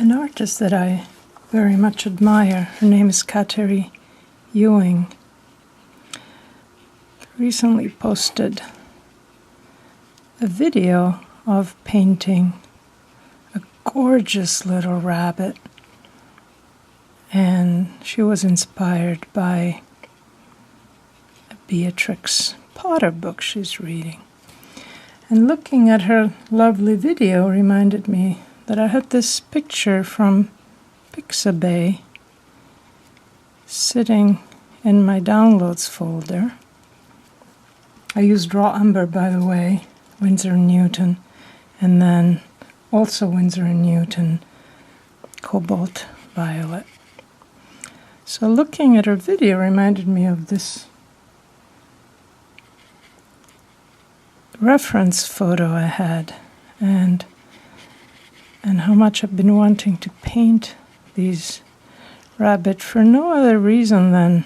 an artist that I very much admire. Her name is Kateri Ewing. Recently posted a video of painting a gorgeous little rabbit, and she was inspired by a Beatrix Potter book she's reading. And looking at her lovely video reminded me that I had this picture from Pixabay sitting in my downloads folder. I used raw umber, by the way, Winsor & Newton, and then also Winsor & Newton Cobalt Violet. So looking at her video reminded me of this reference photo I had, and how much I've been wanting to paint these rabbit for no other reason than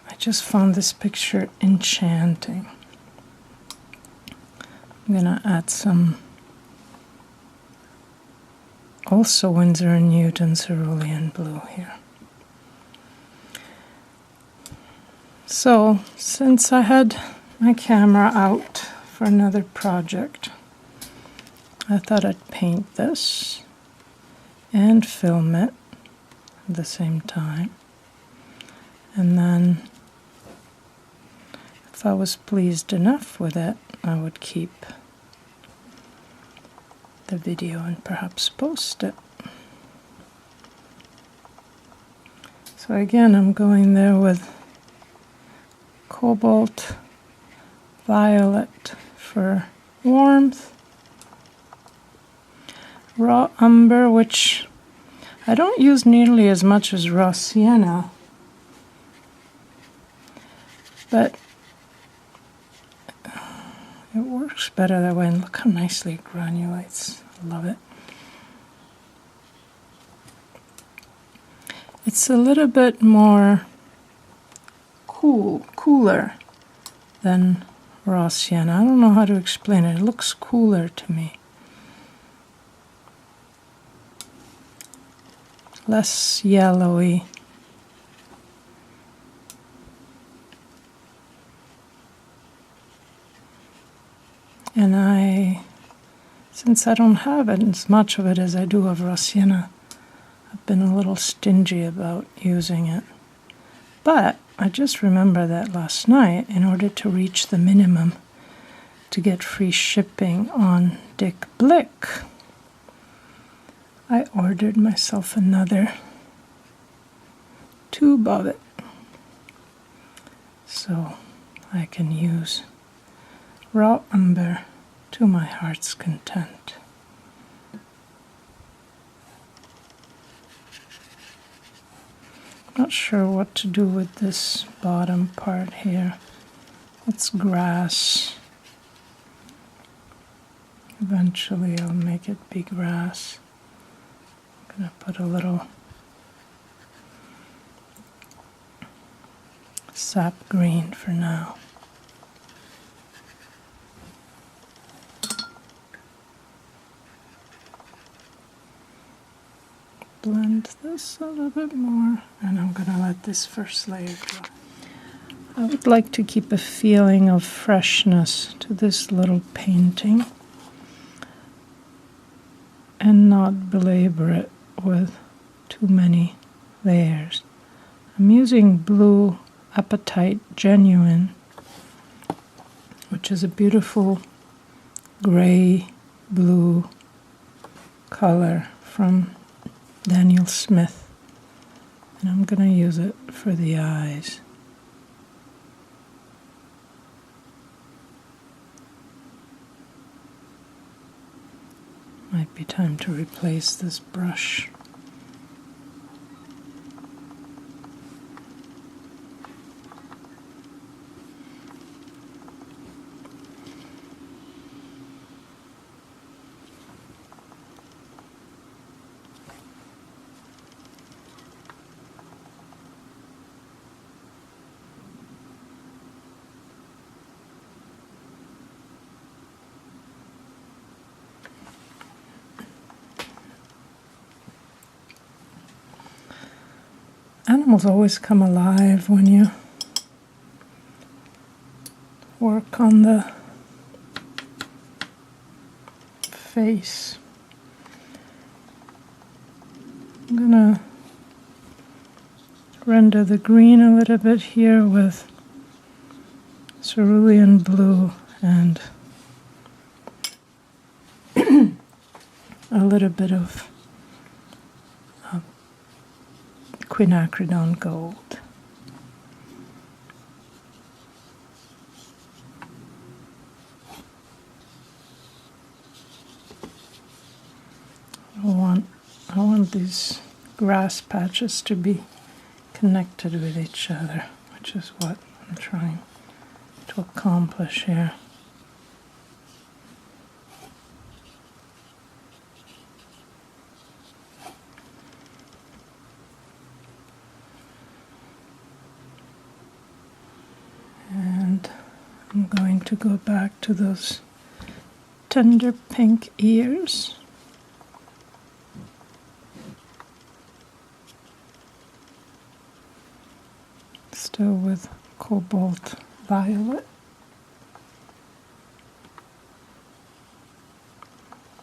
I just found this picture enchanting. I'm gonna add some also Winsor & Newton Cerulean blue here. So since I had my camera out for another project, I thought I'd paint this and film it at the same time. And then if I was pleased enough with it, I would keep the video and perhaps post it. So again, I'm going there with Cobalt Violet for warmth, raw umber, which I don't use nearly as much as raw sienna, but it works better that way. And look how nicely it granulates. I love it. It's a little bit more cooler than raw sienna. I don't know how to explain it. It looks cooler to me. Less yellowy. And since I don't have it, as much of it as I do of raw sienna, I've been a little stingy about using it. But I just remember that last night, in order to reach the minimum to get free shipping on Dick Blick, I ordered myself another tube of it, so I can use raw umber to my heart's content. Not sure what to do with this bottom part here. It's grass. Eventually I'll make it be grass. I'm gonna put a little sap green for now. Blend this a little bit more, and I'm gonna let this first layer dry. I would like to keep a feeling of freshness to this little painting and not belabor it with too many layers. I'm using blue APATITE Genuine, which is a beautiful gray blue color from Daniel Smith, and I'm going to use it for the eyes. Might be time to replace this brush. Animals always come alive when you work on the face. I'm gonna render the green a little bit here with cerulean blue and a little bit of quinacridone gold. I want these grass patches to be connected with each other, which is what I'm trying to accomplish here. And I'm going to go back to those tender pink ears. Still with cobalt violet.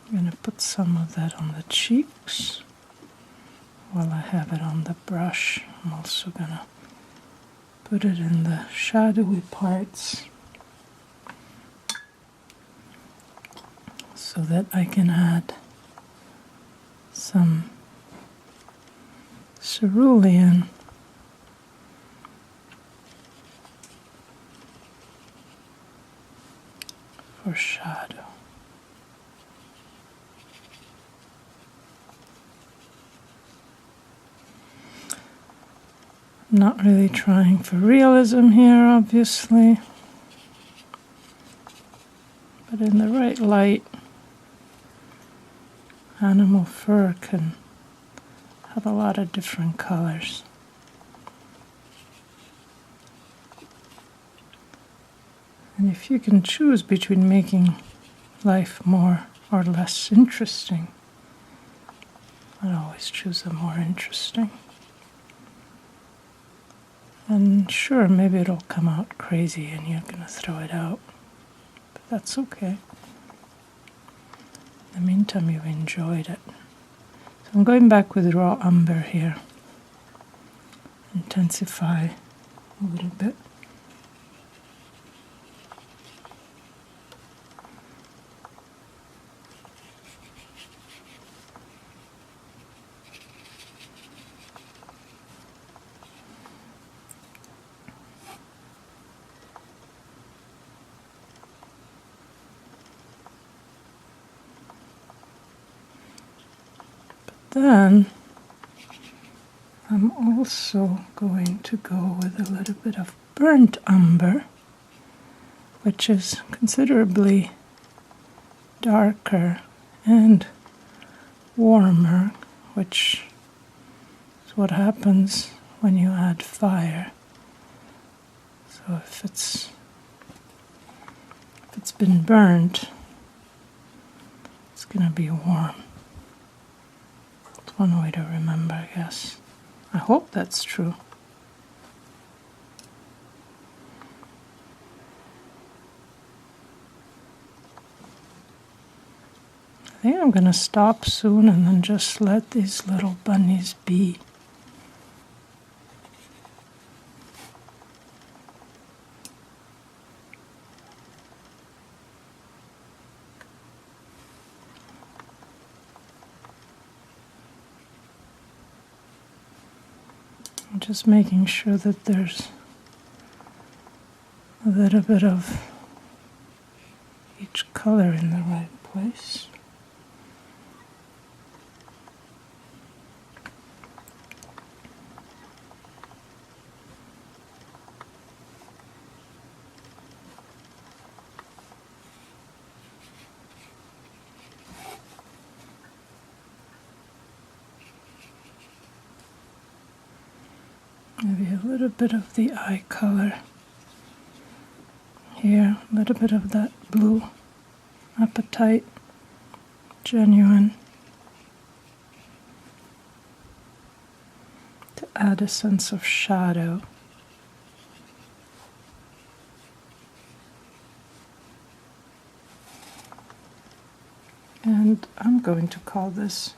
I'm going to put some of that on the cheeks while I have it on the brush. I'm also going to put it in the shadowy parts so that I can add some cerulean for shadow. I'm not really trying for realism here, obviously, but in the right light, animal fur can have a lot of different colors. And if you can choose between making life more or less interesting, I'd always choose the more interesting. And sure, maybe it'll come out crazy and you're going to throw it out, but that's okay. In the meantime, you've enjoyed it. So I'm going back with raw umber here. Intensify a little bit. Then I'm also going to go with a little bit of burnt umber, which is considerably darker and warmer, which is what happens when you add fire. So if it's been burnt, it's going to be warm. One way to remember, I guess. I hope that's true. I think I'm going to stop soon and then just let these little bunnies be. Just making sure that there's a little bit of each color in the right place. Maybe a little bit of the eye color here, a little bit of that blue apatite, genuine, to add a sense of shadow. And I'm going to call this